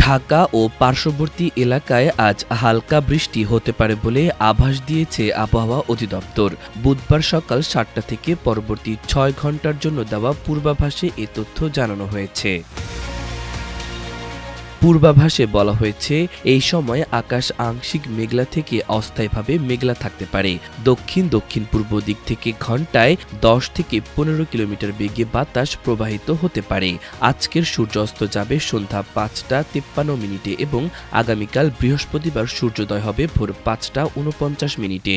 ঢাকা ও পার্শ্ববর্তী এলাকায় আজ হালকা বৃষ্টি হতে পারে বলে আভাস দিয়েছে আবহাওয়া অধিদপ্তর। বুধবার সকাল ৭টা থেকে পরবর্তী ৬ ঘন্টার জন্য দেওয়া পূর্বাভাসে এ তথ্য জানানো হয়েছে। পূর্বাভাসে বলা হয়েছে, এই সময় আকাশ আংশিক মেঘলা থেকে অস্থায়ীভাবে মেঘলা থাকতে পারে। দক্ষিণ পূর্ব দিক থেকে ঘন্টায় ১০ থেকে ১৫ কিলোমিটার বেগে বাতাস প্রবাহিত হতে পারে। আজকের সূর্যাস্ত যাবে সন্ধ্যা ৫টা ৫৩ এবং আগামীকাল বৃহস্পতিবার সূর্যোদয় হবে ভোর ৫টা ৪৯ মিনিটে।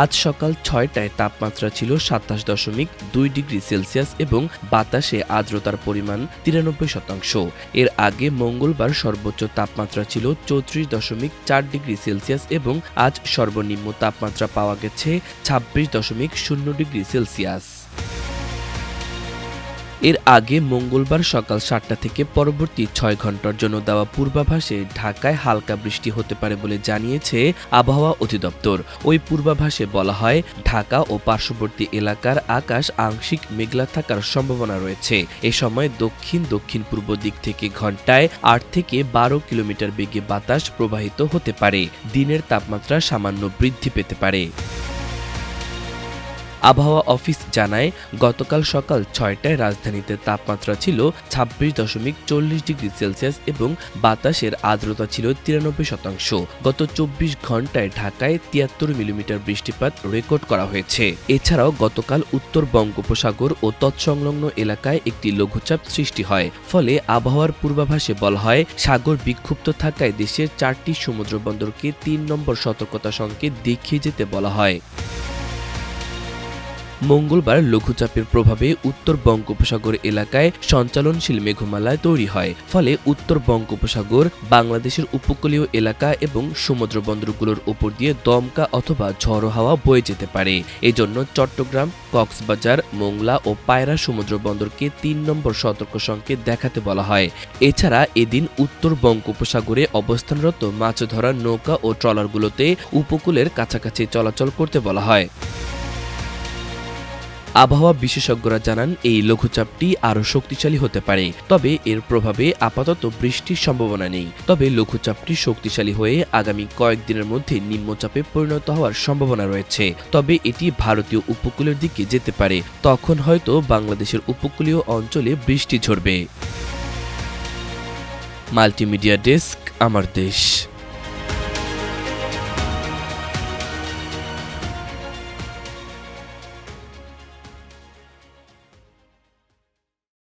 আজ সকাল ৬টায় তাপমাত্রা ছিল ২৭.২ ডিগ্রি সেলসিয়াস এবং বাতাসে আর্দ্রতার পরিমাণ ৯৩%। এর আগে মঙ্গলবার সর্বোচ্চ তাপমাত্রা ছিল ৩৪.৪ ডিগ্রি সেলসিয়াস এবং আজ সর্বনিম্ন তাপমাত্রা পাওয়া গেছে ২৬.০ ডিগ্রি সেলসিয়াস। এর আগে মঙ্গলবার সকাল ৭টা থেকে পরবর্তী ৬ ঘন্টার জন্য দেওয়া পূর্বাভাসে ঢাকায় হালকা বৃষ্টি হতে পারে বলে জানিয়েছে আবহাওয়া অধিদপ্তর। ওই পূর্বাভাসে বলা হয়, ঢাকা ও পার্শ্ববর্তী এলাকার আকাশ আংশিক মেঘলা থাকার সম্ভাবনা রয়েছে। এ সময় দক্ষিণ পূর্ব দিক থেকে ঘন্টায় ৮ থেকে ১২ কিলোমিটার বেগে বাতাস প্রবাহিত হতে পারে। দিনের তাপমাত্রা সামান্য বৃদ্ধি পেতে পারে। আবহাওয়া অফিস জানায়, গতকাল সকাল ৬টায় রাজধানীতে তাপমাত্রা ছিল ২৬.৪০ ডিগ্রি সেলসিয়াস এবং বাতাসের আর্দ্রতা ছিল ৯৩%। গত ২৪ ঘন্টায় ঢাকায় ৭৩ মিলিমিটার বৃষ্টিপাত রেকর্ড করা হয়েছে। এছাড়াও গতকাল উত্তর বঙ্গোপসাগর ও তৎসংলগ্ন এলাকায় একটি লঘুচাপ সৃষ্টি হয়। ফলে আবহাওয়ার পূর্বাভাসে বলা হয়, সাগর বিক্ষুব্ধ থাকায় দেশের ৪টি সমুদ্র বন্দরকে ৩ নম্বর সতর্কতা সংকেত দেখিয়ে যেতে বলা হয়। মঙ্গলবার লঘুচাপের প্রভাবে উত্তর বঙ্গোপসাগর এলাকায় সঞ্চালনশীল মেঘমালা তৈরি হয়। ফলে উত্তর বঙ্গোপসাগর, বাংলাদেশের উপকূলীয় এলাকা এবং সমুদ্র বন্দরগুলোর উপর দিয়ে দমকা অথবা ঝড়ো হাওয়া বয়ে যেতে পারে। এজন্য চট্টগ্রাম, কক্সবাজার, মোংলা ও পায়রা সমুদ্র বন্দরকে ৩ নম্বর সতর্ক সংকেত দেখাতে বলা হয়। এছাড়া এদিন উত্তর বঙ্গোপসাগরে অবস্থানরত মাছ ধরার নৌকা ও ট্রলারগুলোতে উপকূলের কাছাকাছি চলাচল করতে বলা হয়। আবহাওয়া বিশেষজ্ঞরা জানান, এই লঘুচাপটি আরও শক্তিশালী হতে পারে, তবে এর প্রভাবে আপাতত বৃষ্টির সম্ভাবনা নেই। তবে লঘুচাপটি শক্তিশালী হয়ে আগামী কয়েকদিনের মধ্যে নিম্নচাপে পরিণত হওয়ার সম্ভাবনা রয়েছে। তবে এটি ভারতীয় উপকূলের দিকে যেতে পারে, তখন হয়তো বাংলাদেশের উপকূলীয় অঞ্চলে বৃষ্টি ঝরবে। মাল্টিমিডিয়া ডেস্ক, আমার দেশ।